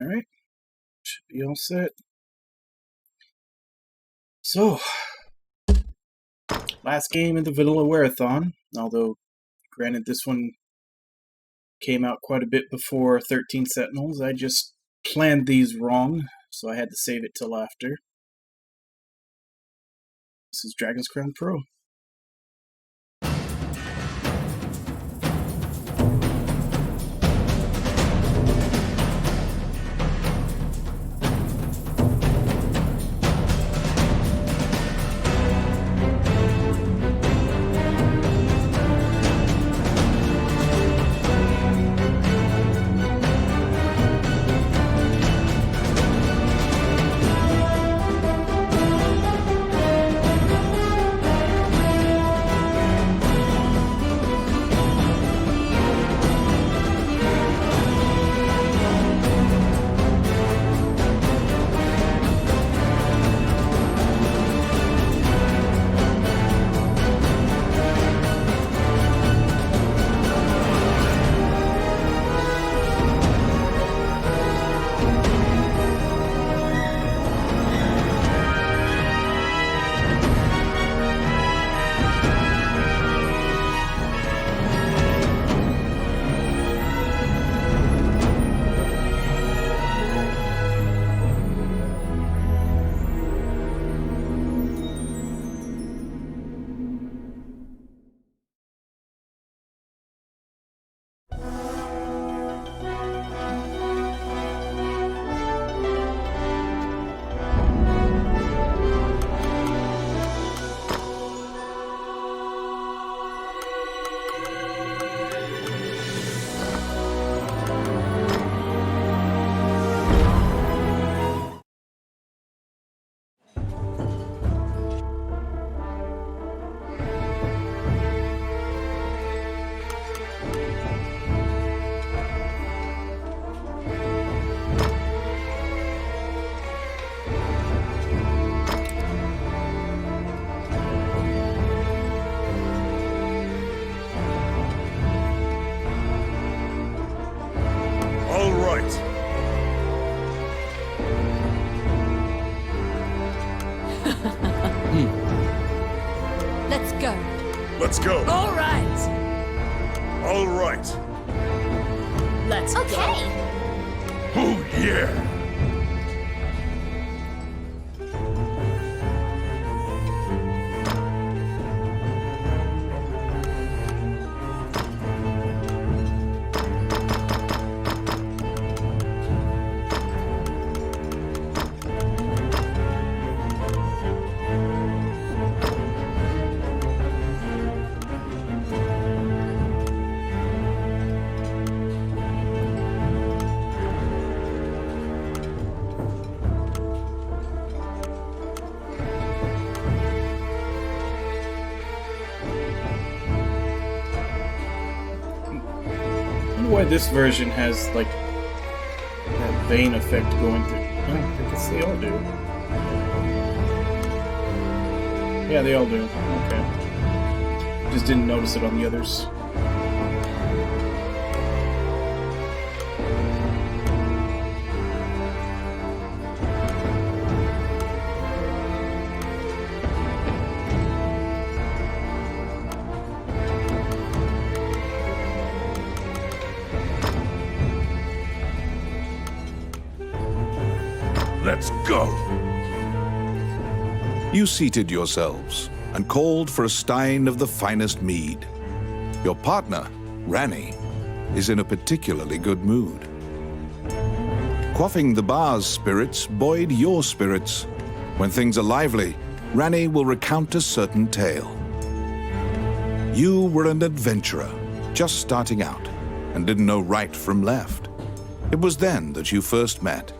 Alright. Should be all set. So, last game in the Vanilla Wearathon, although granted this one came out quite a bit before 13 Sentinels. I just planned these wrong, so I had to save it till after. This is Dragon's Crown Pro. Let's go. All right. All right. Let's go. Oh, yeah. Why this version has like that vein effect going through. I guess they all do. Yeah, they all do. Okay. Just didn't notice it on the others. Let's go. You seated yourselves and called for a stein of the finest mead. Your partner, Ranni, is in a particularly good mood. Quaffing the bar's spirits buoyed your spirits. When things are lively, Ranni will recount a certain tale. You were an adventurer, just starting out, and didn't know right from left. It was then that you first met.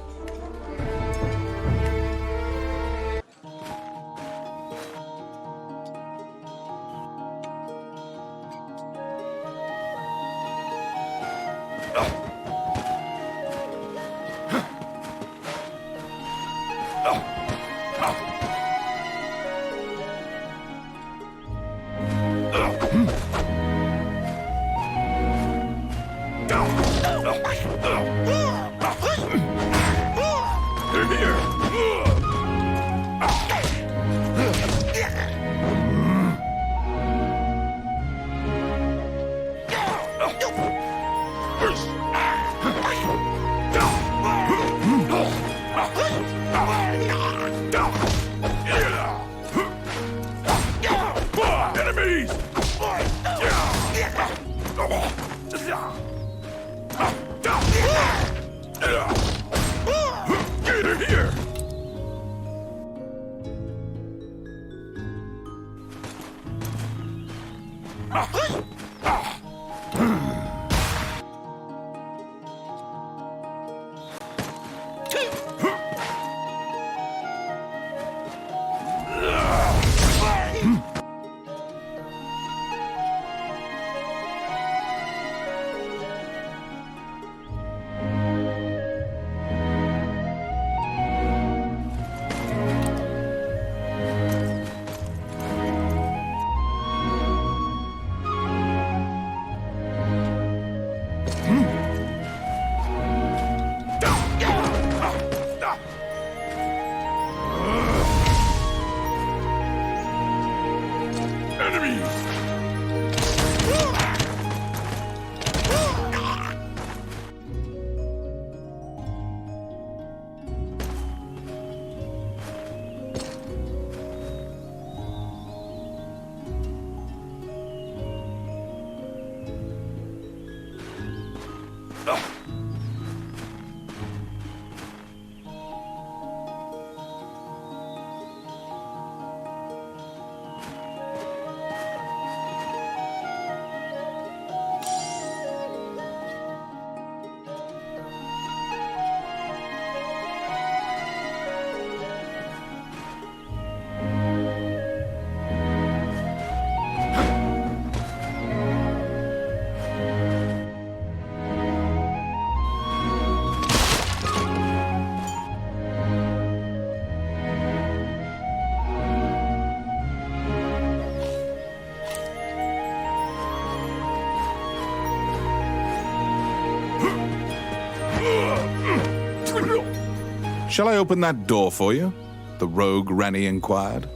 Shall I open that door for you? The rogue Ranny inquired,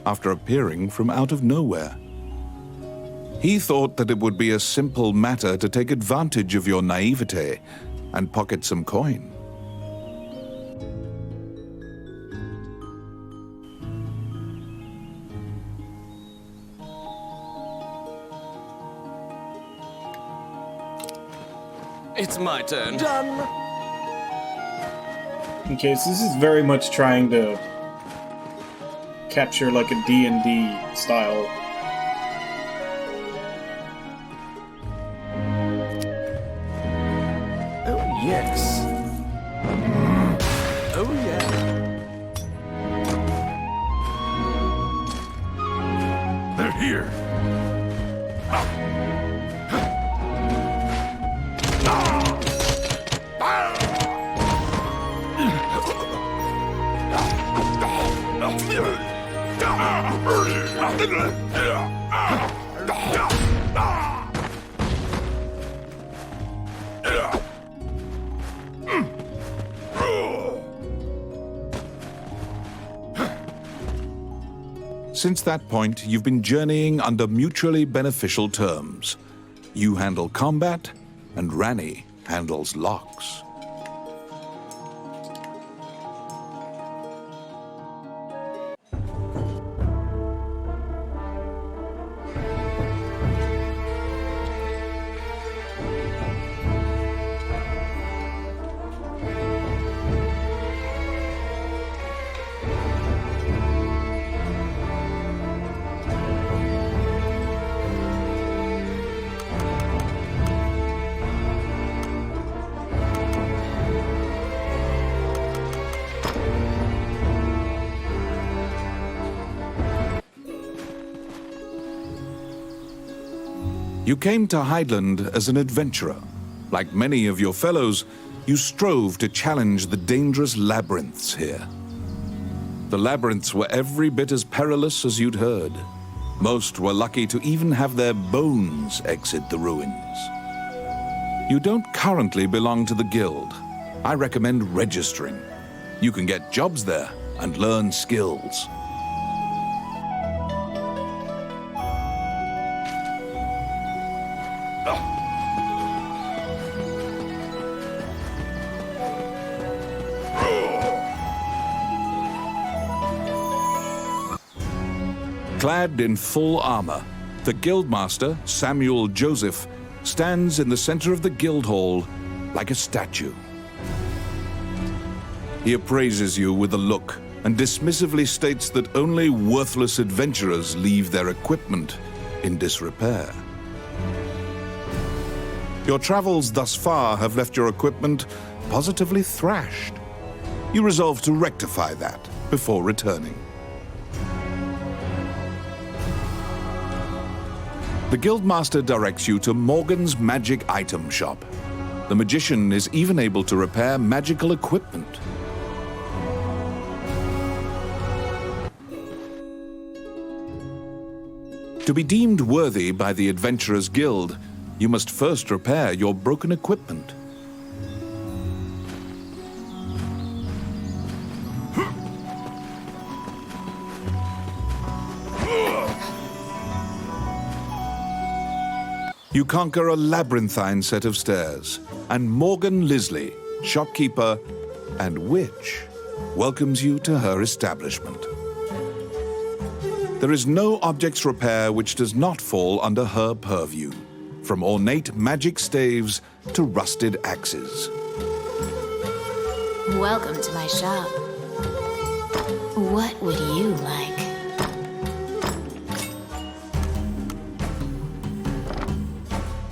after appearing from out of nowhere. He thought that it would be a simple matter to take advantage of your naivete and pocket some coin. It's my turn. Done. Okay, so this is very much trying to capture like a D&D style. Oh, yes. Oh, yeah. They're here. Since that point, you've been journeying under mutually beneficial terms. You handle combat, and Ranny handles locks. You came to Highland as an adventurer. Like many of your fellows, you strove to challenge the dangerous labyrinths here. The labyrinths were every bit as perilous as you'd heard. Most were lucky to even have their bones exit the ruins. You don't currently belong to the guild. I recommend registering. You can get jobs there and learn skills. Clad in full armor, the Guildmaster, Samuel Joseph, stands in the center of the guild hall like a statue. He appraises you with a look and dismissively states that only worthless adventurers leave their equipment in disrepair. Your travels thus far have left your equipment positively thrashed. You resolve to rectify that before returning. The Guildmaster directs you to Morgan's magic item shop. The magician is even able to repair magical equipment. To be deemed worthy by the Adventurers Guild, you must first repair your broken equipment. You conquer a labyrinthine set of stairs, and Morgan Lisley, shopkeeper and witch, welcomes you to her establishment. There is no objects repair which does not fall under her purview, from ornate magic staves to rusted axes. Welcome to my shop. What would you like?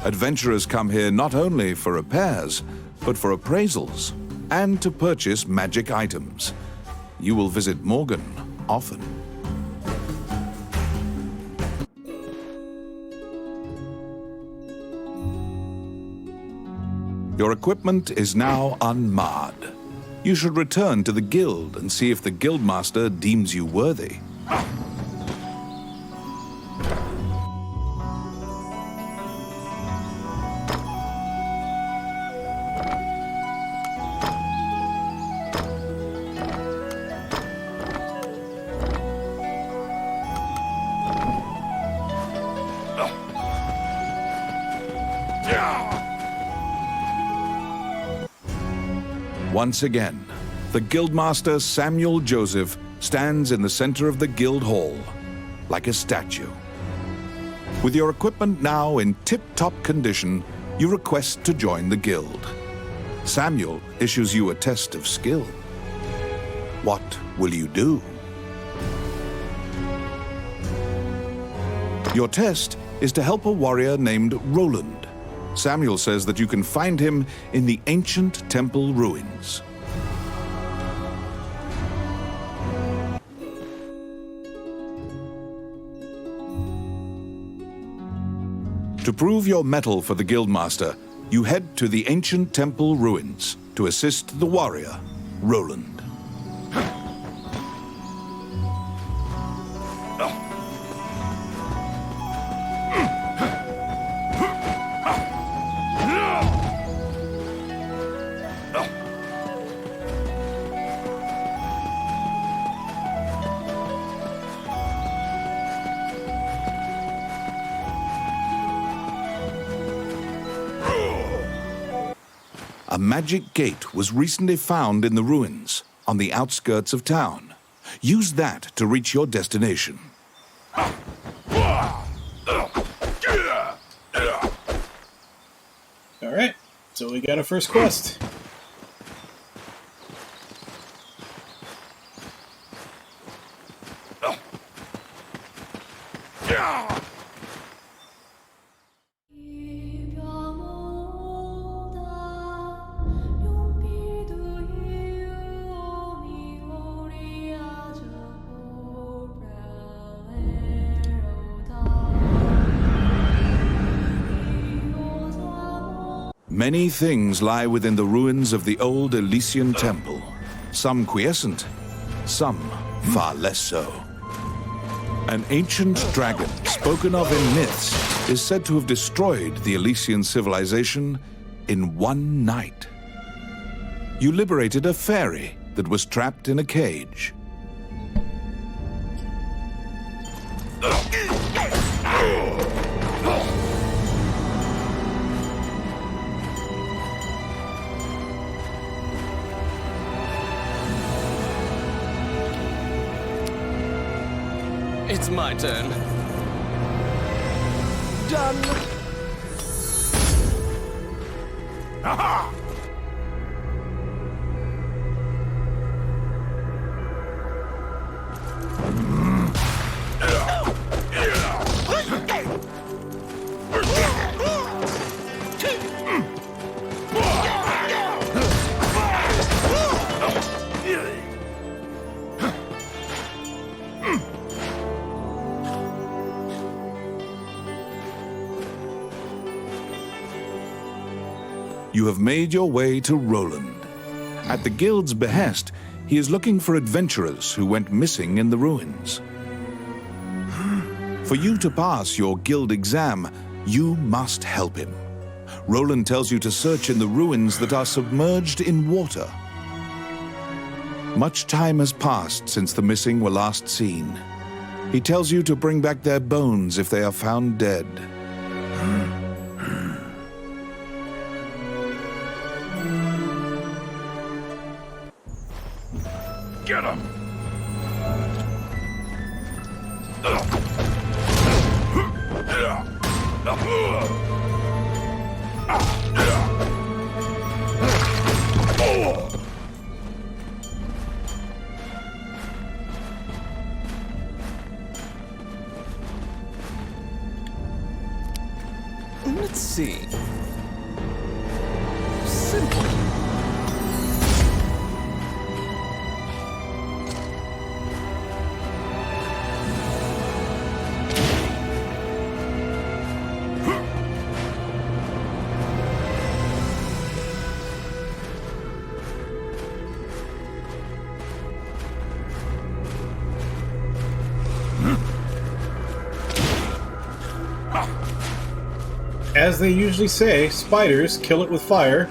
Adventurers come here not only for repairs, but for appraisals and to purchase magic items. You will visit Morgan often. Your equipment is now unmarred. You should return to the guild and see if the guildmaster deems you worthy. Once again, the Guildmaster Samuel Joseph stands in the center of the guild hall, like a statue. With your equipment now in tip-top condition, you request to join the guild. Samuel issues you a test of skill. What will you do? Your test is to help a warrior named Roland. Samuel says that you can find him in the ancient temple ruins. To prove your mettle for the Guildmaster, you head to the ancient temple ruins to assist the warrior, Roland. A magic gate was recently found in the ruins on the outskirts of town. Use that to reach your destination. Alright, so we got our first quest. Many things lie within the ruins of the old Elysian temple. Some quiescent, some far less so. An ancient dragon, spoken of in myths, is said to have destroyed the Elysian civilization in one night. You liberated a fairy that was trapped in a cage. It's my turn. Done. Aha! You have made your way to Roland. At the guild's behest, he is looking for adventurers who went missing in the ruins. For you to pass your guild exam, you must help him. Roland tells you to search in the ruins that are submerged in water. Much time has passed since the missing were last seen. He tells you to bring back their bones if they are found dead. Get him! Let's see. Simple. As they usually say, spiders kill it with fire.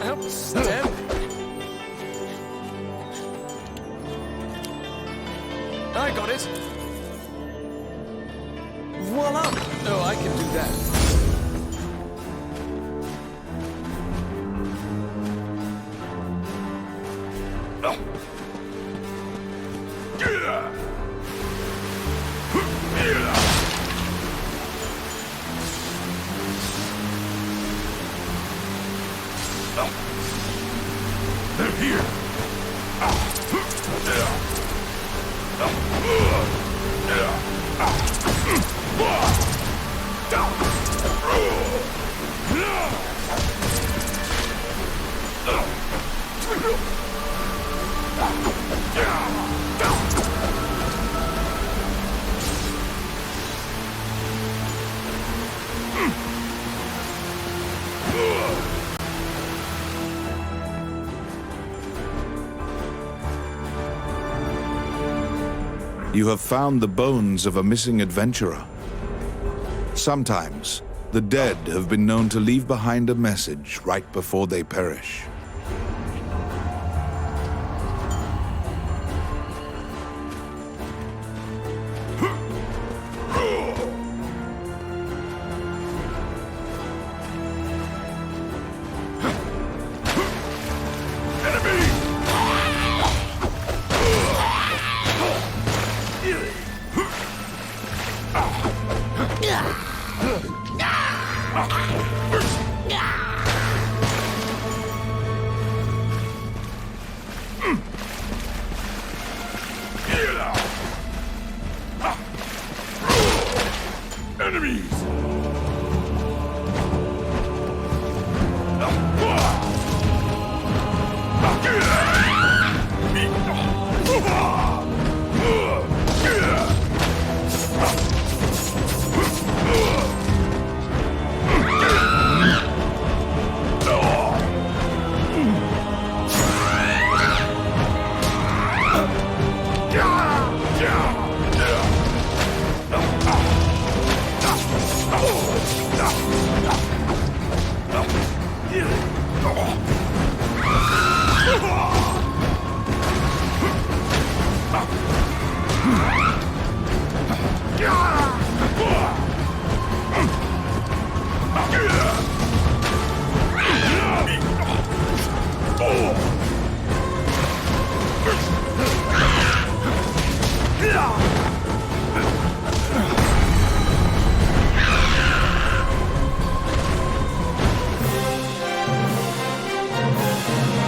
Outstanding. I got it. Voila! Oh, I can do that. They're here. You have found the bones of a missing adventurer. Sometimes, the dead have been known to leave behind a message right before they perish. Enemies!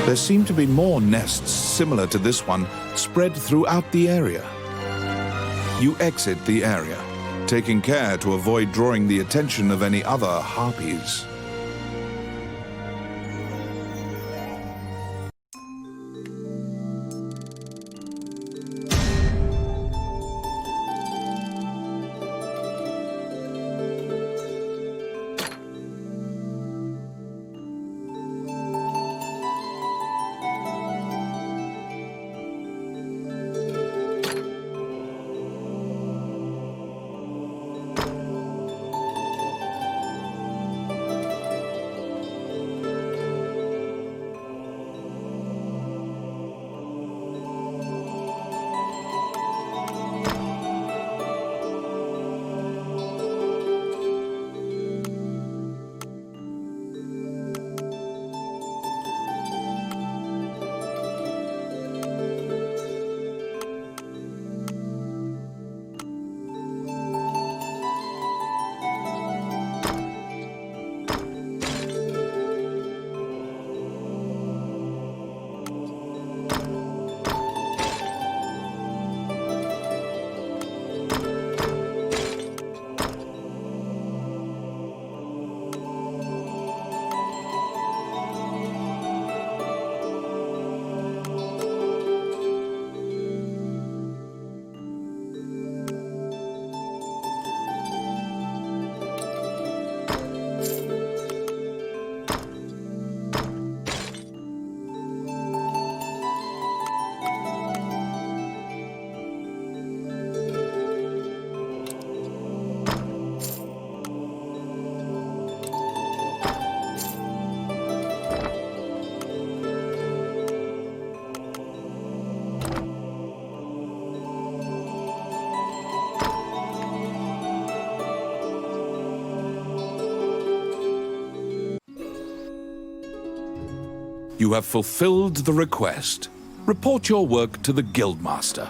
There seem to be more nests similar to this one spread throughout the area. You exit the area, taking care to avoid drawing the attention of any other harpies. You have fulfilled the request. Report your work to the Guildmaster.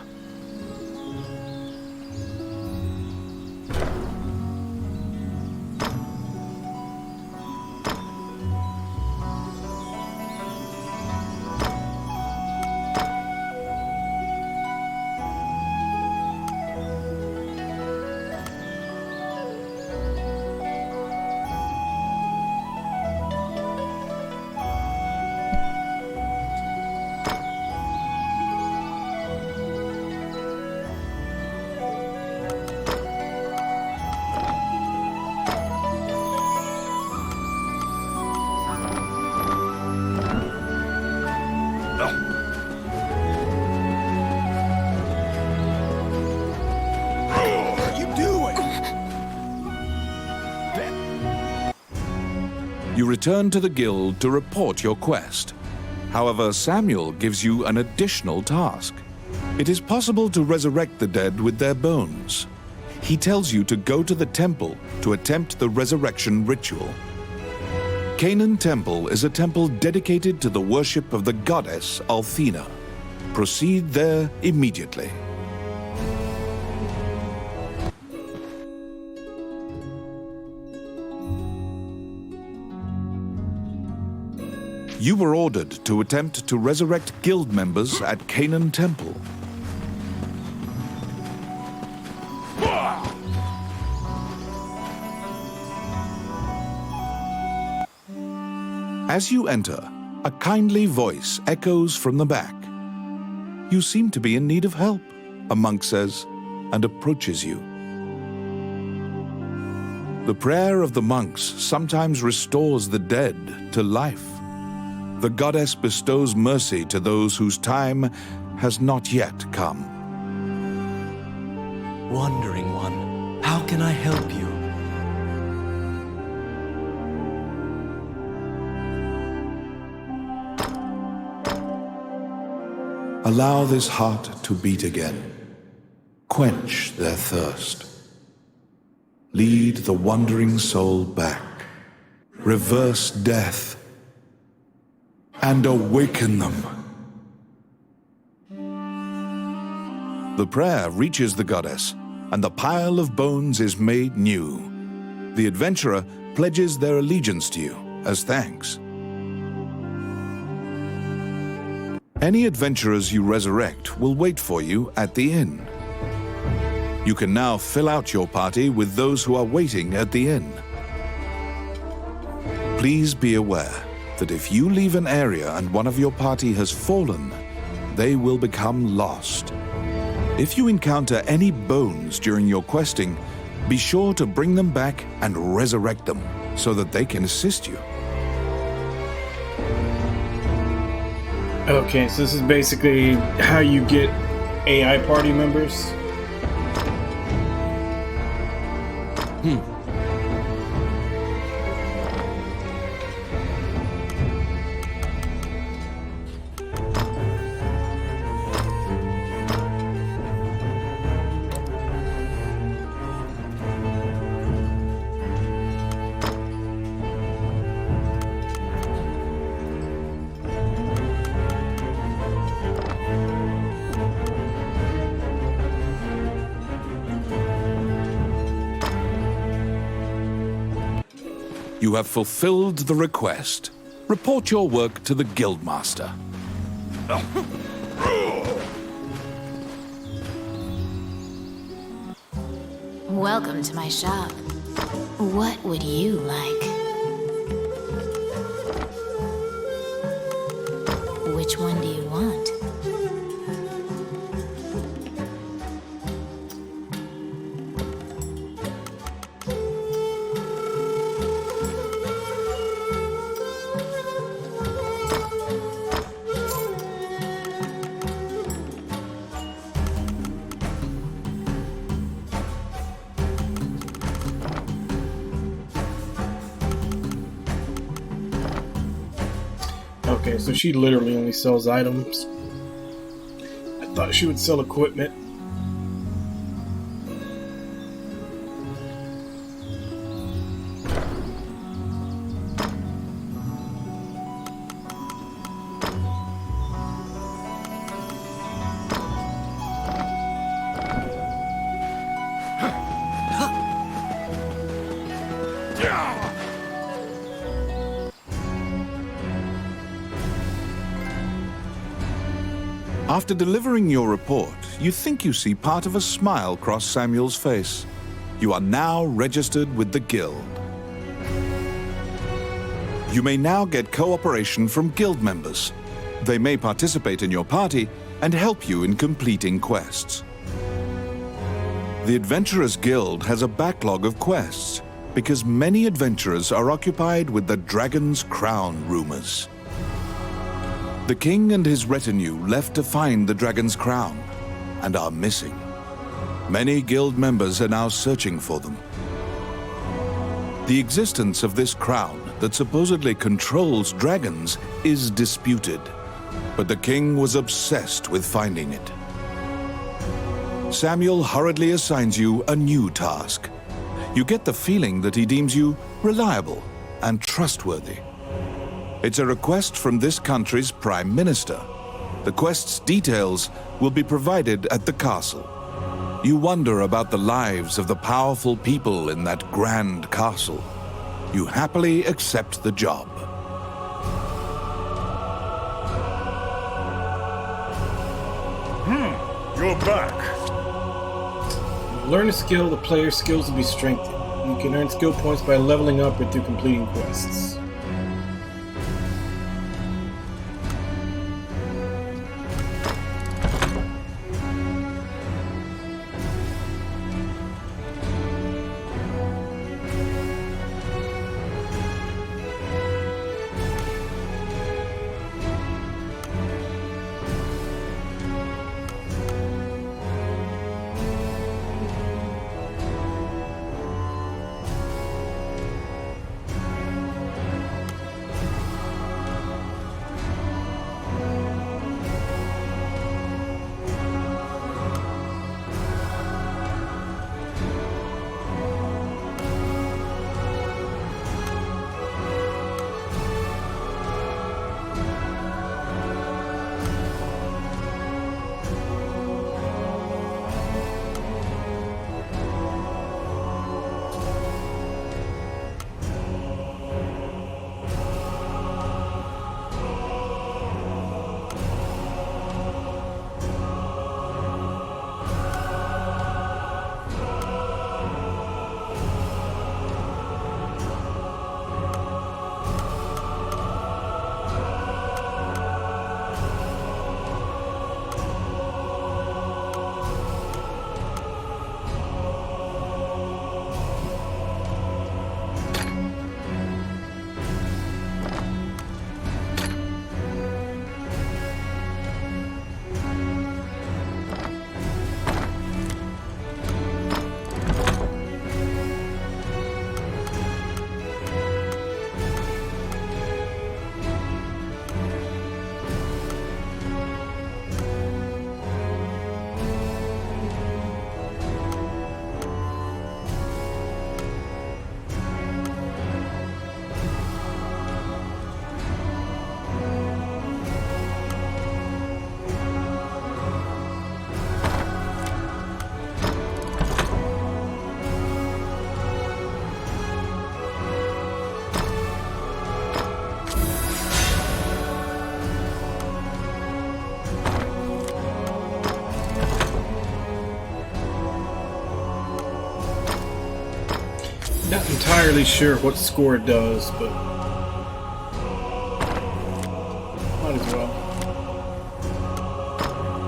You return to the guild to report your quest. However, Samuel gives you an additional task. It is possible to resurrect the dead with their bones. He tells you to go to the temple to attempt the resurrection ritual. Canaan Temple is a temple dedicated to the worship of the goddess Althena. Proceed there immediately. You were ordered to attempt to resurrect guild members at Canaan Temple. As you enter, a kindly voice echoes from the back. You seem to be in need of help, a monk says, and approaches you. The prayer of the monks sometimes restores the dead to life. The goddess bestows mercy to those whose time has not yet come. Wandering One, how can I help you? Allow this heart to beat again. Quench their thirst. Lead the wandering soul back. Reverse death. And awaken them. The prayer reaches the goddess, and the pile of bones is made new. The adventurer pledges their allegiance to you as thanks. Any adventurers you resurrect will wait for you at the inn. You can now fill out your party with those who are waiting at the inn. Please be aware that if you leave an area and one of your party has fallen, they will become lost. If you encounter any bones during your questing, be sure to bring them back and resurrect them so that they can assist you. Okay, so this is basically how you get AI party members. You have fulfilled the request. Report your work to the Guildmaster. Welcome to my shop. What would you like? Which one do you want? Okay, so she literally only sells items. I thought she would sell equipment. After delivering your report, you think you see part of a smile cross Samuel's face. You are now registered with the Guild. You may now get cooperation from Guild members. They may participate in your party and help you in completing quests. The Adventurers Guild has a backlog of quests because many adventurers are occupied with the Dragon's Crown rumors. The king and his retinue left to find the Dragon's Crown and are missing. Many guild members are now searching for them. The existence of this crown that supposedly controls dragons is disputed, but the king was obsessed with finding it. Samuel hurriedly assigns you a new task. You get the feeling that he deems you reliable and trustworthy. It's a request from this country's Prime Minister. The quest's details will be provided at the castle. You wonder about the lives of the powerful people in that grand castle. You happily accept the job. You're back. Learn a skill, the player's skills will be strengthened. You can earn skill points by leveling up or through completing quests. Not entirely sure what score does, but might as well.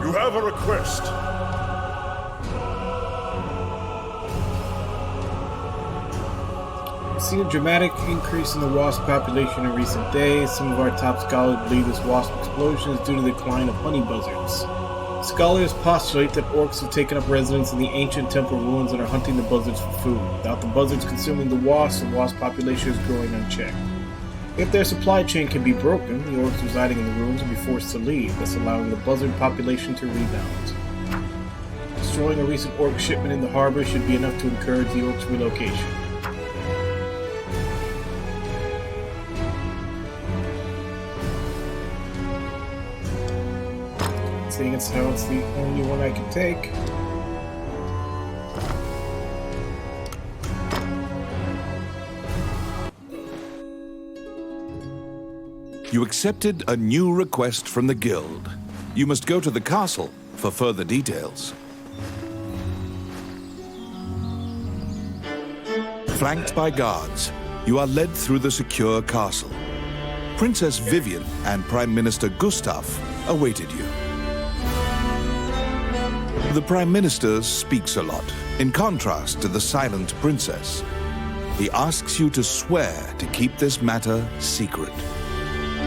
You have a request. We've seen a dramatic increase in the wasp population in recent days. Some of our top scholars believe this wasp explosion is due to the decline of honey buzzards. Scholars postulate that orcs have taken up residence in the ancient temple ruins and are hunting the buzzards for food. Without the buzzards consuming the wasps, the wasp population is growing unchecked. If their supply chain can be broken, the orcs residing in the ruins will be forced to leave, thus allowing the buzzard population to rebound. Destroying a recent orc shipment in the harbor should be enough to encourage the orcs' relocation. Seeing as how it's the only one I can take. You accepted a new request from the guild. you must go to the castle for further details. Flanked by guards, you are led through the secure castle. Princess Vivian and Prime Minister Gustav awaited you. The Prime Minister speaks a lot, in contrast to the silent princess. He asks you to swear to keep this matter secret.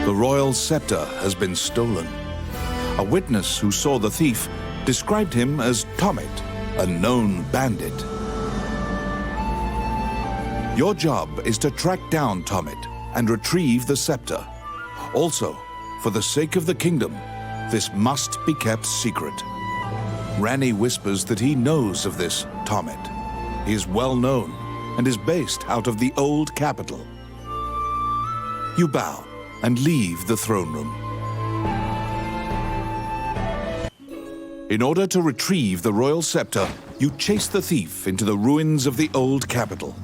The royal scepter has been stolen. A witness who saw the thief described him as Tomet, a known bandit. Your job is to track down Tomet and retrieve the scepter. Also, for the sake of the kingdom, this must be kept secret. Ranni whispers that he knows of this Tomet. He is well known and is based out of the old capital. You bow and leave the throne room. In order to retrieve the royal scepter, you chase the thief into the ruins of the old capital.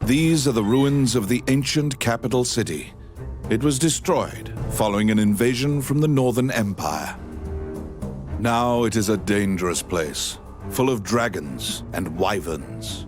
These are the ruins of the ancient capital city. It was destroyed following an invasion from the Northern Empire. Now it is a dangerous place, full of dragons and wyverns.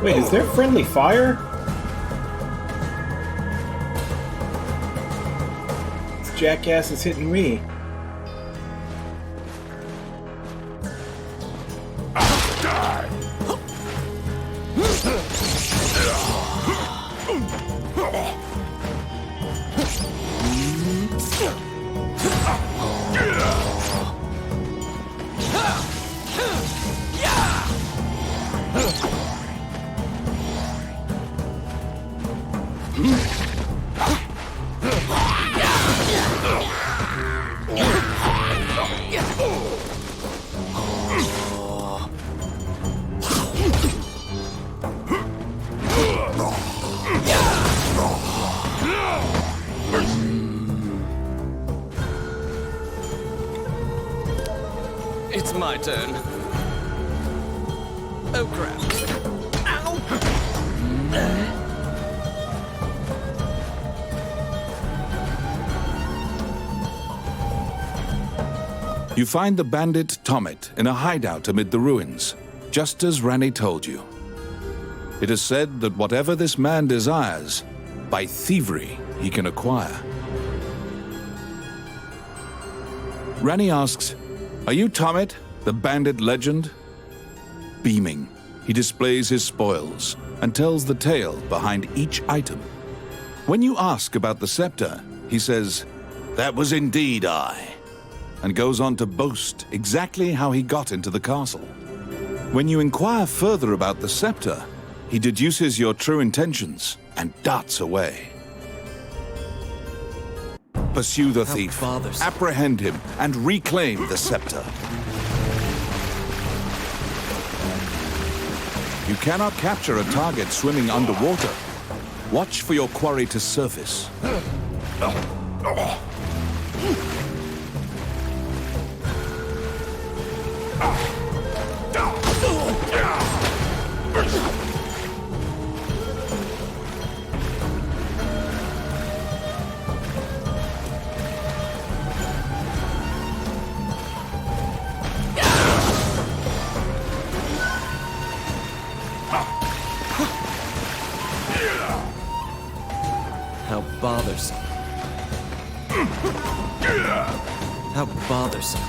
Wait, is there friendly fire? This jackass is hitting me. It's my turn. Oh, crap. Ow! You find the bandit Tomet in a hideout amid the ruins, just as Ranni told you. It is said that whatever this man desires, by thievery he can acquire. Ranni asks, "Are you Tomet, the bandit legend?" Beaming, he displays his spoils and tells the tale behind each item. When you ask about the scepter, he says, "That was indeed I," and goes on to boast exactly how he got into the castle. When you inquire further about the scepter, he deduces your true intentions and darts away. Pursue the thief, bothersome. apprehend him, and reclaim the scepter. You cannot capture a target swimming underwater. Watch for your quarry to surface. How bothersome. How bothersome.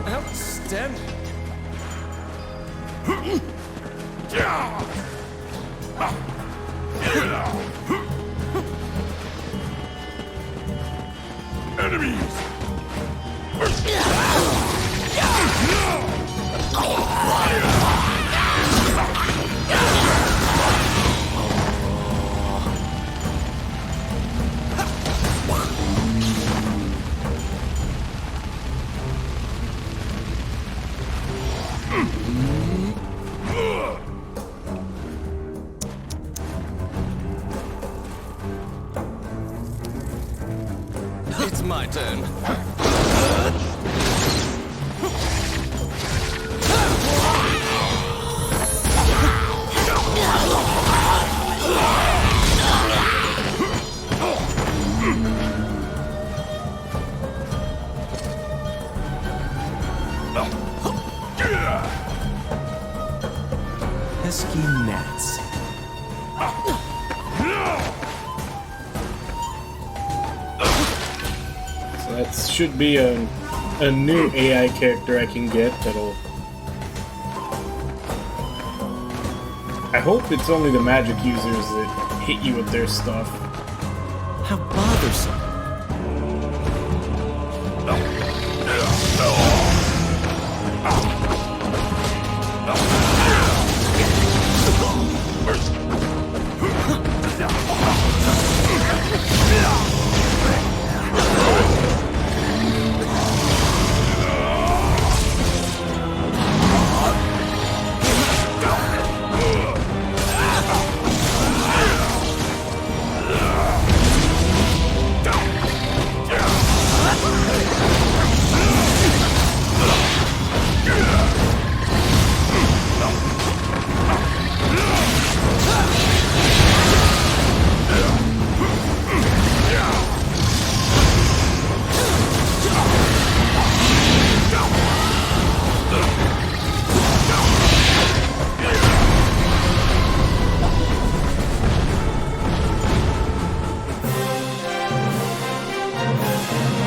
Outstanding. Enemies! It's my turn. Pesky gnats. So that should be a new AI character I can get that'll... I hope it's only the magic users that hit you with their stuff. How bothersome.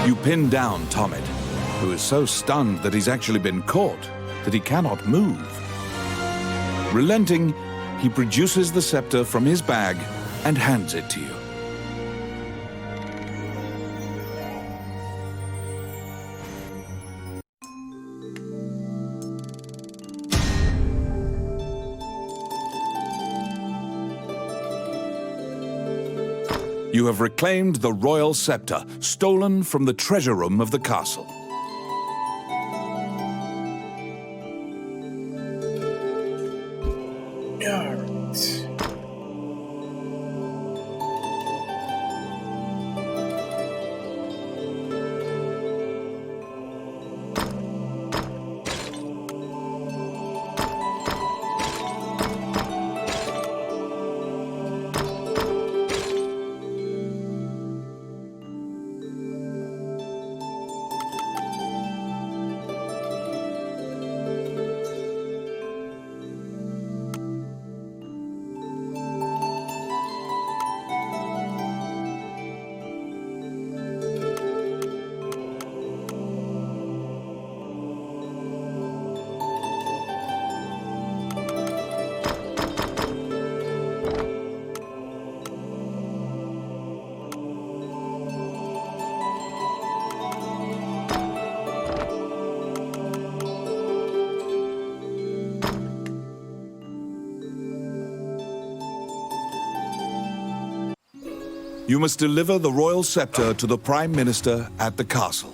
You pin down Tomid, who is so stunned that he's actually been caught that he cannot move. Relenting, he produces the scepter from his bag and hands it to you. You have reclaimed the royal scepter, stolen from the treasure room of the castle. Alright. You must deliver the royal scepter to the Prime Minister at the castle.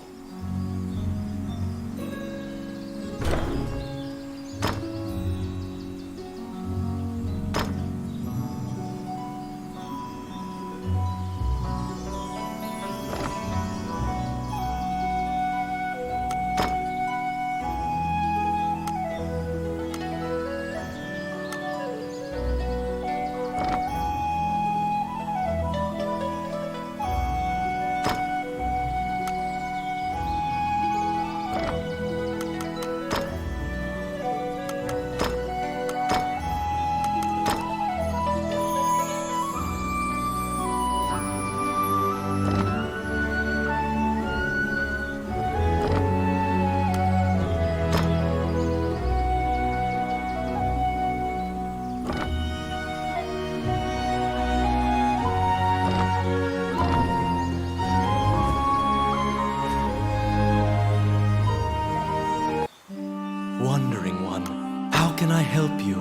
Wandering one, how can I help you?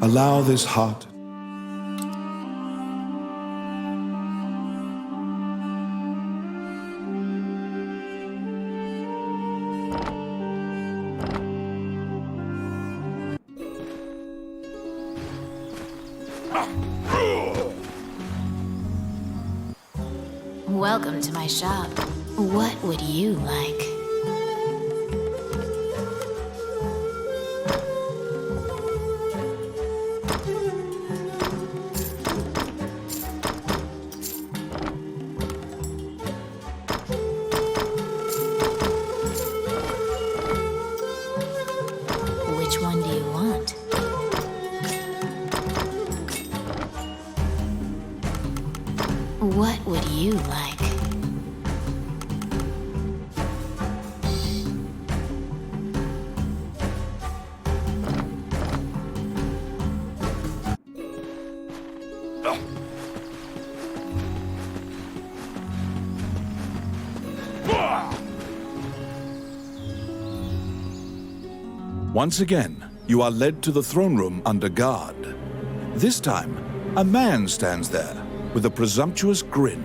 Allow this heart Welcome to my shop. What would you like? Which one do you want? What would you like? Once again, you are led to the throne room under guard. This time, a man stands there with a presumptuous grin.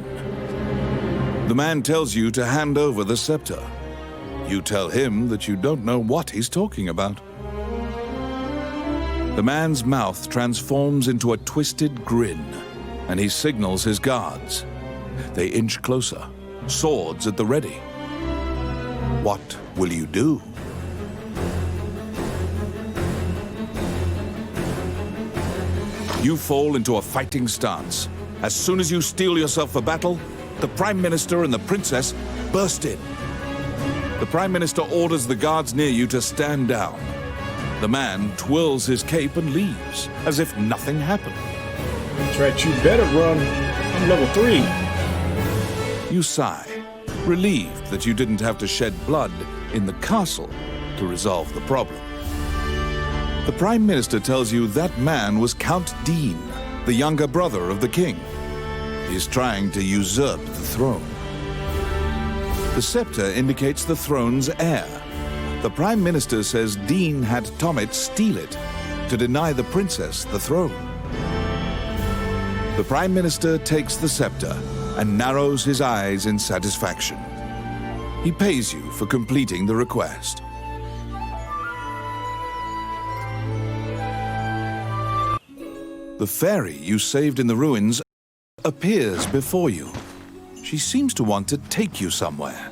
The man tells you to hand over the scepter. You tell him that you don't know what he's talking about. The man's mouth transforms into a twisted grin, and he signals his guards. They inch closer, swords at the ready. What will you do? You fall into a fighting stance. As soon as you steel yourself for battle, the Prime Minister and the Princess burst in. The Prime Minister orders the guards near you to stand down. The man twirls his cape and leaves, as if nothing happened. That's right, you better run. I'm level 3. You sigh, relieved that you didn't have to shed blood in the castle to resolve the problem. The Prime Minister tells you that man was Count Dean, the younger brother of the king. He's trying to usurp the throne. The scepter indicates the throne's heir. The Prime Minister says Dean had Tommet steal it to deny the princess the throne. The Prime Minister takes the scepter and narrows his eyes in satisfaction. He pays you for completing the request. The fairy you saved in the ruins appears before you. She seems to want to take you somewhere.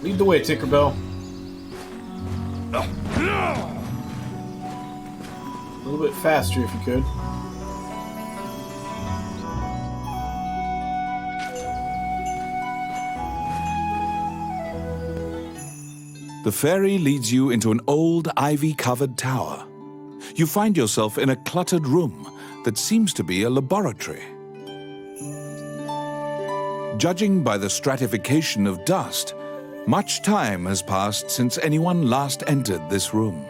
Lead the way, Tinkerbell. A little bit faster if you could. The fairy leads you into an old ivy-covered tower. You find yourself in a cluttered room that seems to be a laboratory. Judging by the stratification of dust, much time has passed since anyone last entered this room.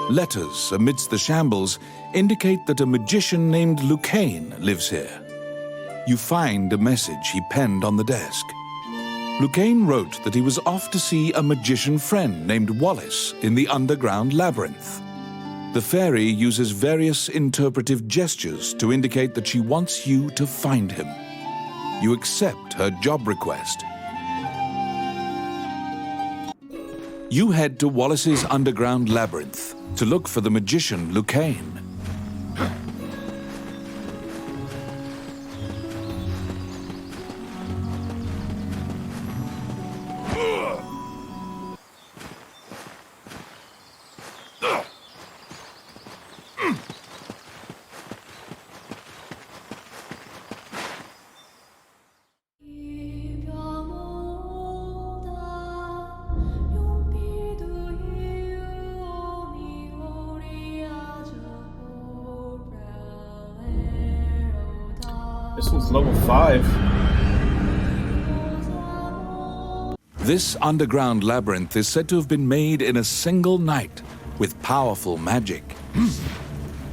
Letters amidst the shambles indicate that a magician named Lucane lives here. You find a message he penned on the desk. Lucane wrote that he was off to see a magician friend named Wallace in the underground labyrinth. The fairy uses various interpretive gestures to indicate that she wants you to find him. You accept her job request. You head to Wallace's underground labyrinth to look for the magician Lucane. This was level 5. This underground labyrinth is said to have been made in a single night with powerful magic.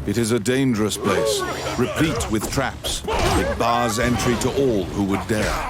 It is a dangerous place, replete with traps. It bars entry to all who would dare.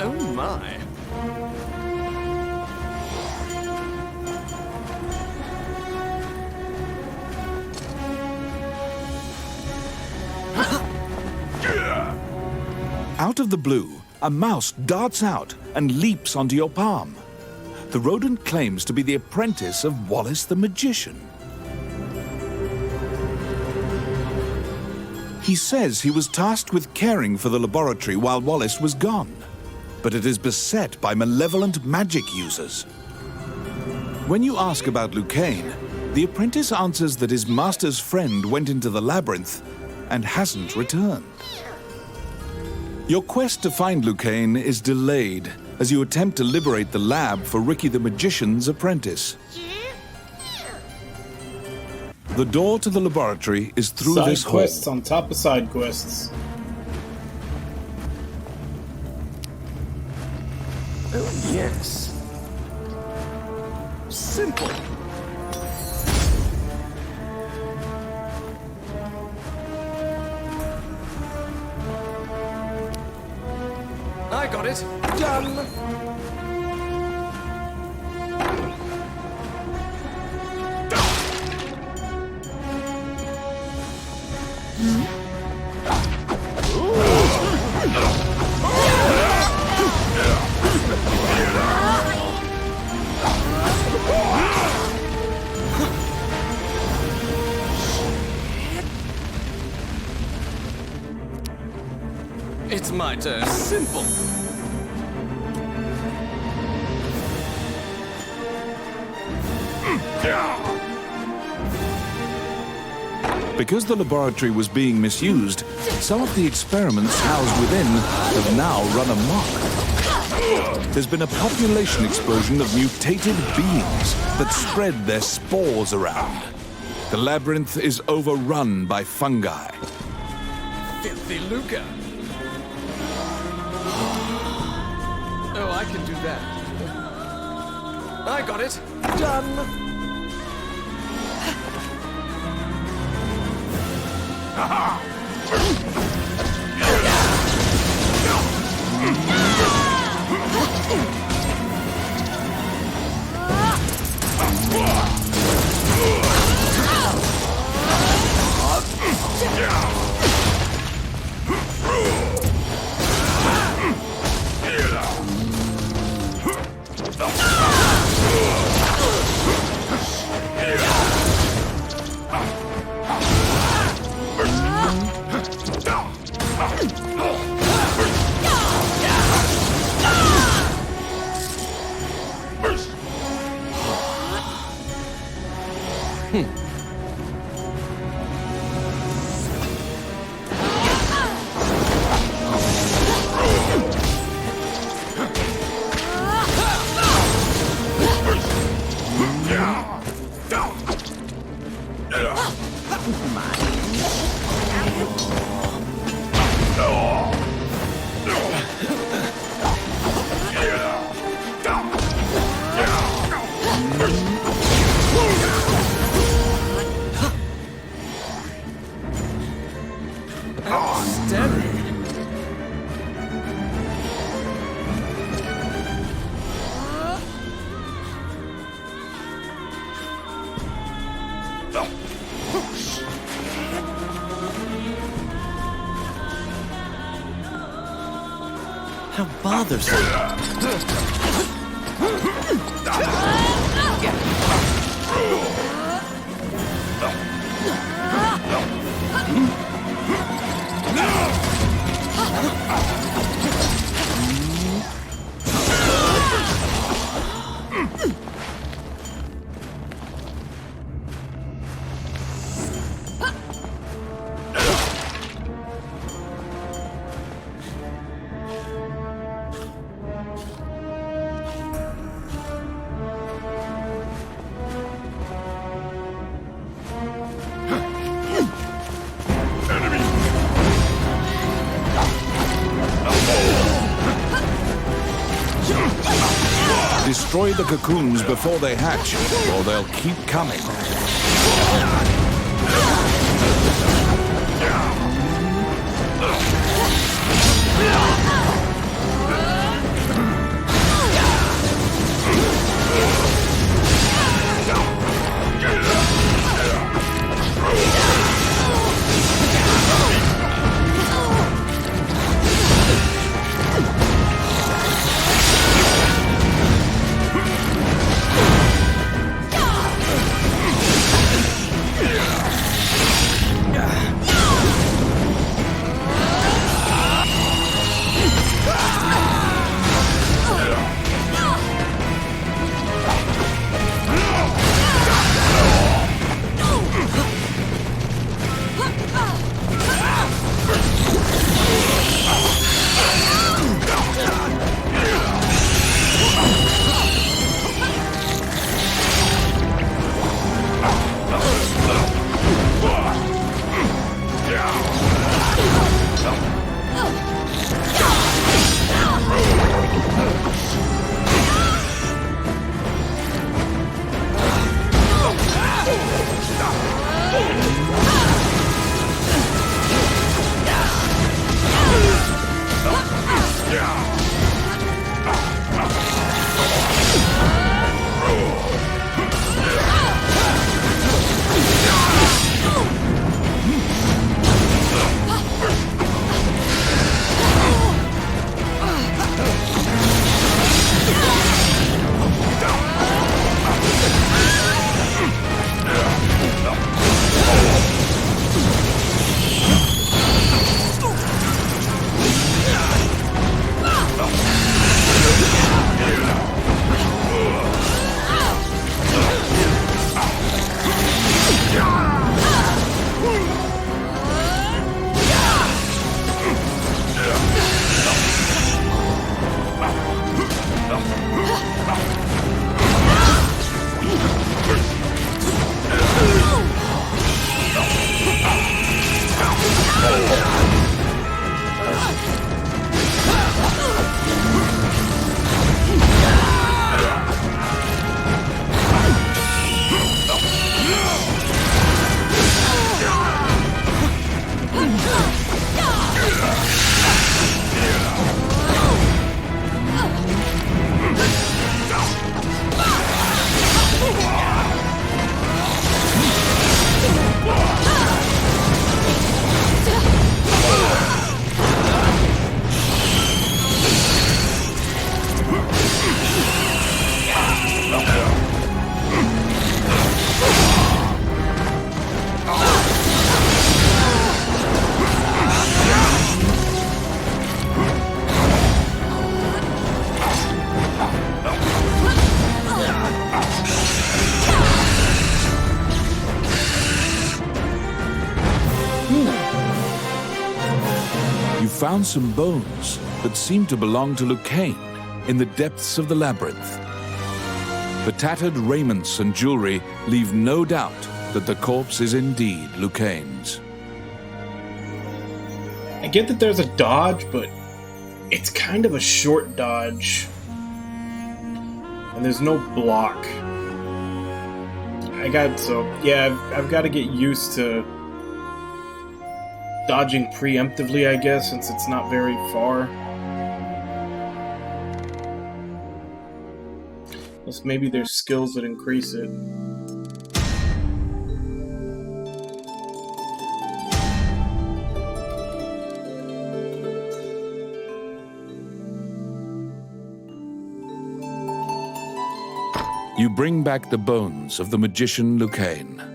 Oh my. Out of the blue, a mouse darts out and leaps onto your palm. The rodent claims to be the apprentice of Wallace the magician. He says he was tasked with caring for the laboratory while Wallace was gone, but it is beset by malevolent magic users. When you ask about Lucane, the apprentice answers that his master's friend went into the labyrinth and hasn't returned. Your quest to find Lucane is delayed as you attempt to liberate the lab for Ricky the Magician's apprentice. The door to the laboratory is through Side this hall. quests on top of side quests. Oh, yes. Simple. I got it. Done. It's my turn. Simple. Because the laboratory was being misused, some of the experiments housed within have now run amok. There's been a population explosion of mutated beings that spread their spores around. The labyrinth is overrun by fungi. Filthy lucre. Oh, I can do that. I got it. Done. How bothersome. Destroy the cocoons before they hatch, or they'll keep coming. found some bones that seem to belong to Lucane in the depths of the labyrinth. The tattered raiments and jewelry leave no doubt that the corpse is indeed Lucane's. I get that there's a dodge, but it's kind of a short dodge. And there's no block. I've got to get used to dodging preemptively, I guess, since it's not very far. Plus, maybe there's skills that increase it. You bring back the bones of the magician Lucane.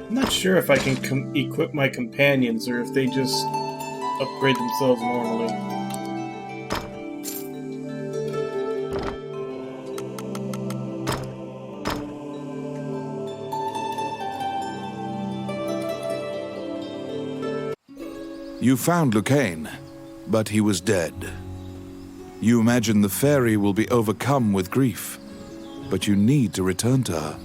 I'm not sure if I can equip my companions or if they just upgrade themselves normally. You found Lucane, but he was dead. You imagine the fairy will be overcome with grief, but you need to return to her.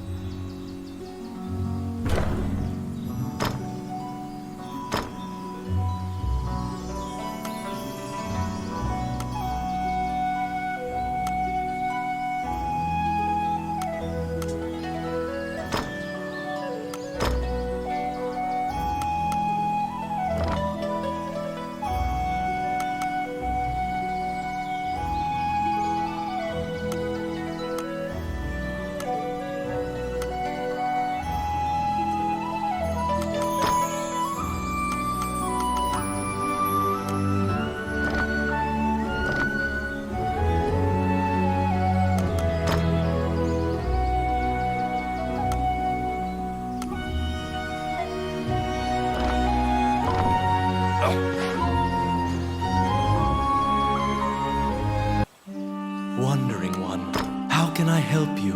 Wandering One, how can I help you?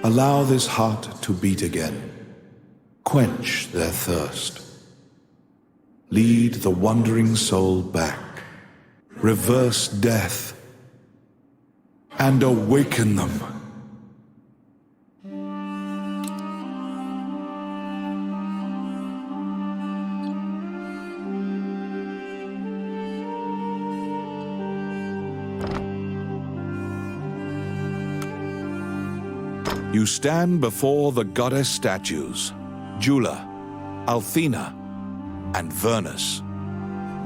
Allow this heart to beat again. Quench their thirst. Lead the wandering soul back. Reverse death. And awaken them. You stand before the goddess statues, Jula, Althena, and Vernus.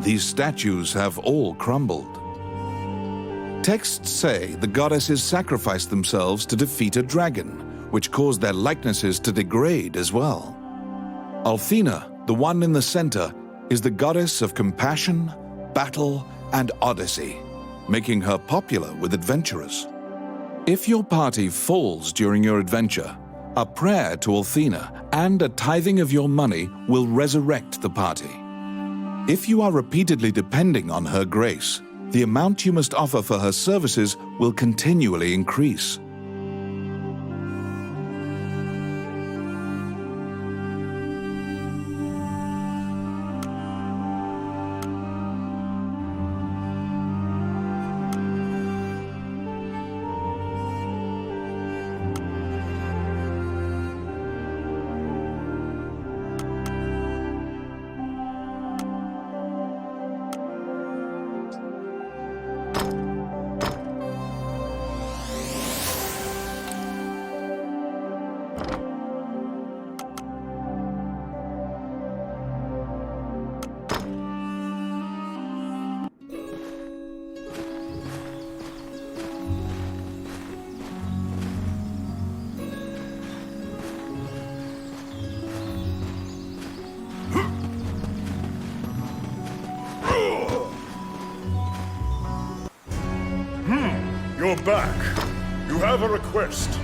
These statues have all crumbled. Texts say the goddesses sacrificed themselves to defeat a dragon, which caused their likenesses to degrade as well. Althena, the one in the center, is the goddess of compassion, battle, and odyssey, making her popular with adventurers. If your party falls during your adventure, a prayer to Althena and a tithing of your money will resurrect the party. If you are repeatedly depending on her grace, the amount you must offer for her services will continually increase. back. You have a request.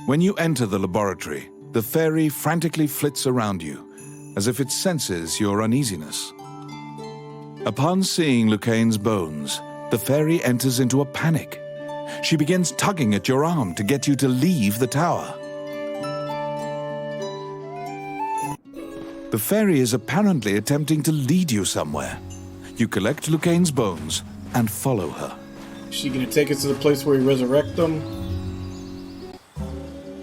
When you enter the laboratory, the fairy frantically flits around you, as if it senses your uneasiness. Upon seeing Lucaine's bones, the fairy enters into a panic. She begins tugging at your arm to get you to leave the tower. The fairy is apparently attempting to lead you somewhere. You collect Lucaine's bones and follow her. Is she gonna take us to the place where we resurrect them?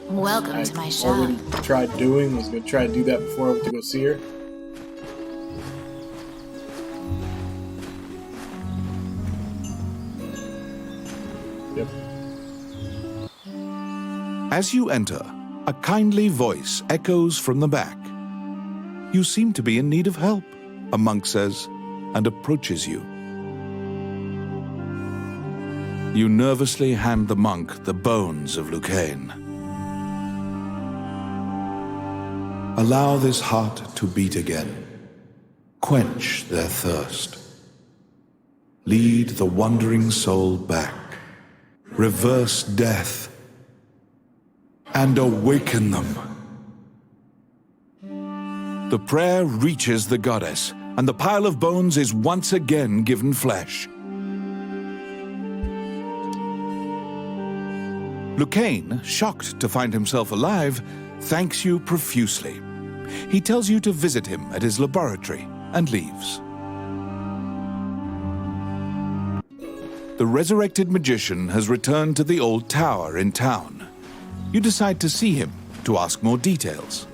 Welcome to my shop. Already tried doing. Was gonna try to do that before I went to go see her. Yep. As you enter, a kindly voice echoes from the back. You seem to be in need of help, a monk says, and approaches you. You nervously hand the monk the bones of Lucaine. Allow this heart to beat again. Quench their thirst. Lead the wandering soul back. Reverse death. And awaken them. The prayer reaches the goddess, and the pile of bones is once again given flesh. Lucaine, shocked to find himself alive, thanks you profusely. He tells you to visit him at his laboratory and leaves. The resurrected magician has returned to the old tower in town. You decide to see him to ask more details.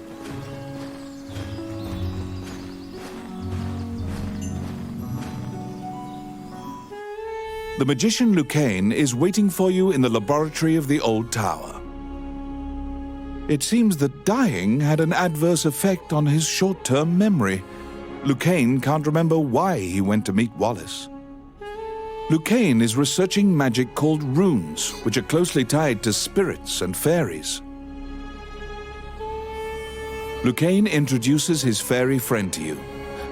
The magician Lucaine is waiting for you in the laboratory of the old tower. It seems that dying had an adverse effect on his short-term memory. Lucaine can't remember why he went to meet Wallace. Lucaine is researching magic called runes, which are closely tied to spirits and fairies. Lucaine introduces his fairy friend to you.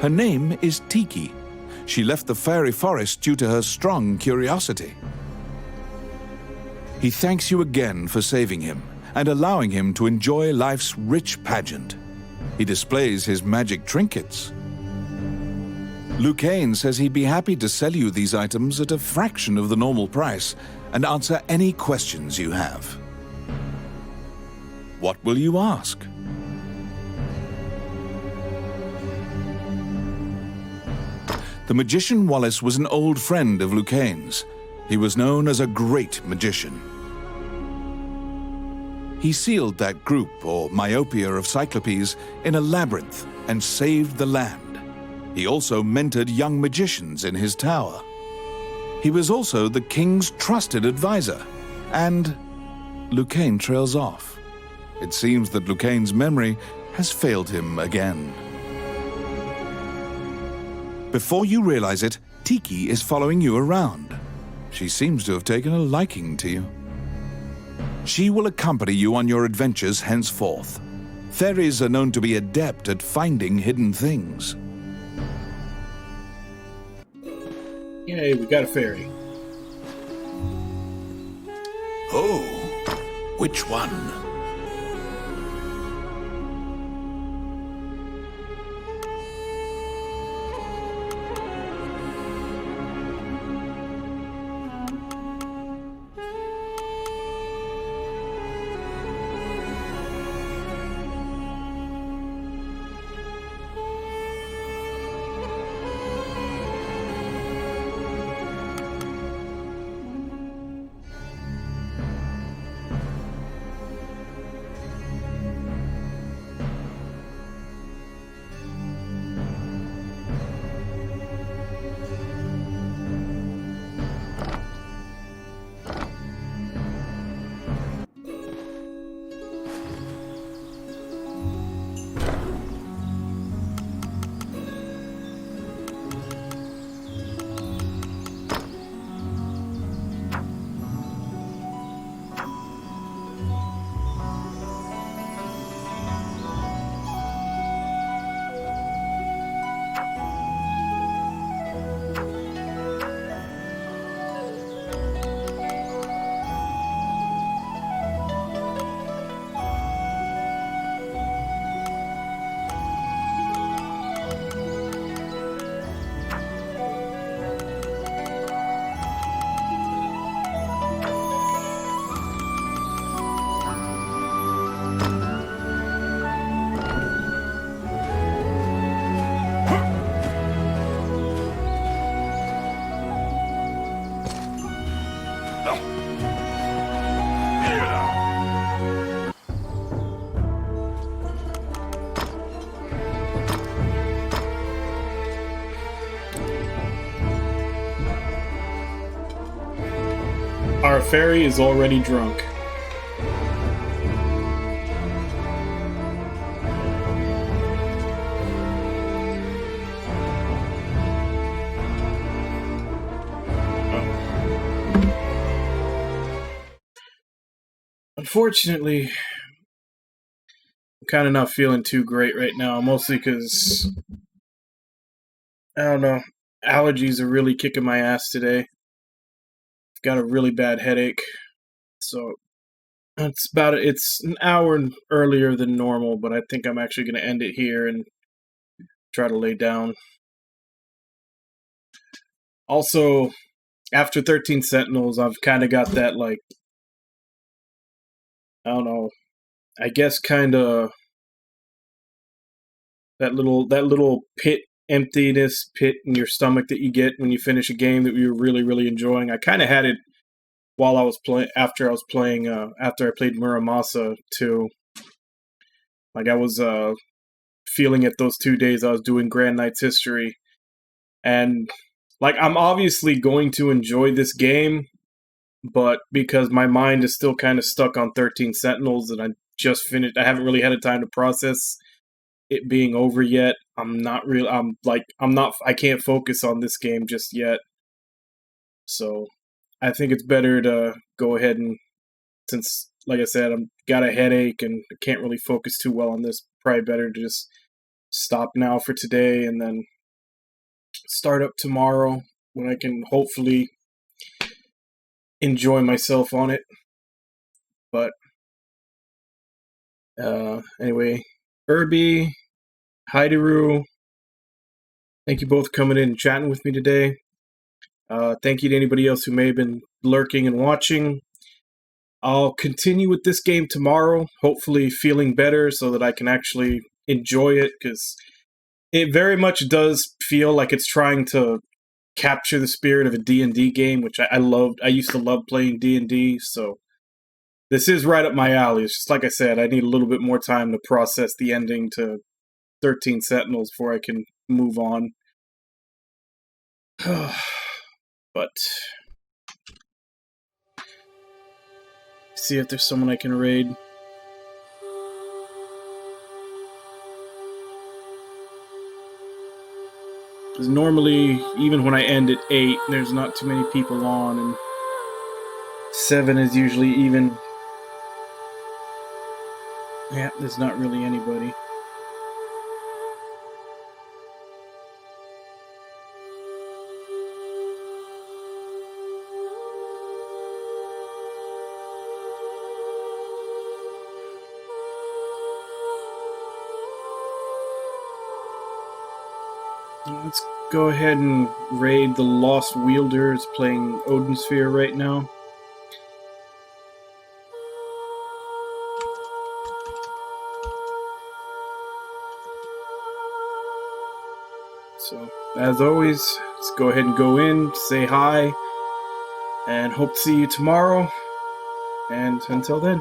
Her name is Tiki. She left the fairy forest due to her strong curiosity. He thanks you again for saving him and allowing him to enjoy life's rich pageant. He displays his magic trinkets. Lucaine says he'd be happy to sell you these items at a fraction of the normal price and answer any questions you have. What will you ask? The magician Wallace was an old friend of Lucaine's. He was known as a great magician. He sealed that group, or myopia of Cyclopes, in a labyrinth and saved the land. He also mentored young magicians in his tower. He was also the king's trusted advisor, and Lucaine trails off. It seems that Lucaine's memory has failed him again. Before you realize it, Tiki is following you around. She seems to have taken a liking to you. She will accompany you on your adventures henceforth. Fairies are known to be adept at finding hidden things. Yay, we got a fairy. Oh, which one? Our fairy is already drunk. Unfortunately, I'm kind of not feeling too great right now, mostly because, I don't know, allergies are really kicking my ass today. I've got a really bad headache, so it's an hour earlier than normal, but I think I'm actually going to end it here and try to lay down. Also, after 13 Sentinels, I've kind of got that, like, I don't know, I guess kind of that little emptiness pit in your stomach that you get when you finish a game that you're really, really enjoying. I kind of had it while I was playing, after I played Muramasa too. Like, I was feeling it those 2 days I was doing Grand Knight's History. And, like, I'm obviously going to enjoy this game, but because my mind is still kind of stuck on 13 Sentinels and I just finished, I haven't really had a time to process it being over yet. I can't focus on this game just yet. So, I think it's better to go ahead and, since, like I said, I've got a headache and I can't really focus too well on this, probably better to just stop now for today and then start up tomorrow when I can hopefully enjoy myself on it. But anyway, Irby, Haideru, thank you both for coming in and chatting with me today. Thank you to anybody else who may have been lurking and watching. I'll continue with this game tomorrow, hopefully feeling better so that I can actually enjoy it, because it very much does feel like it's trying to capture the spirit of a D&D game, which I loved. I used to love playing D&D, so this is right up my alley. It's just like I said, I need a little bit more time to process the ending to 13 Sentinels before I can move on. But see if there's someone I can raid. Because normally, even when I end at 8, there's not too many people on, and 7 is usually even. Yeah, there's not really anybody. Let's go ahead and raid the Lost Wielders playing Odin Sphere right now. So, as always, let's go ahead and go in, say hi, and hope to see you tomorrow. And until then.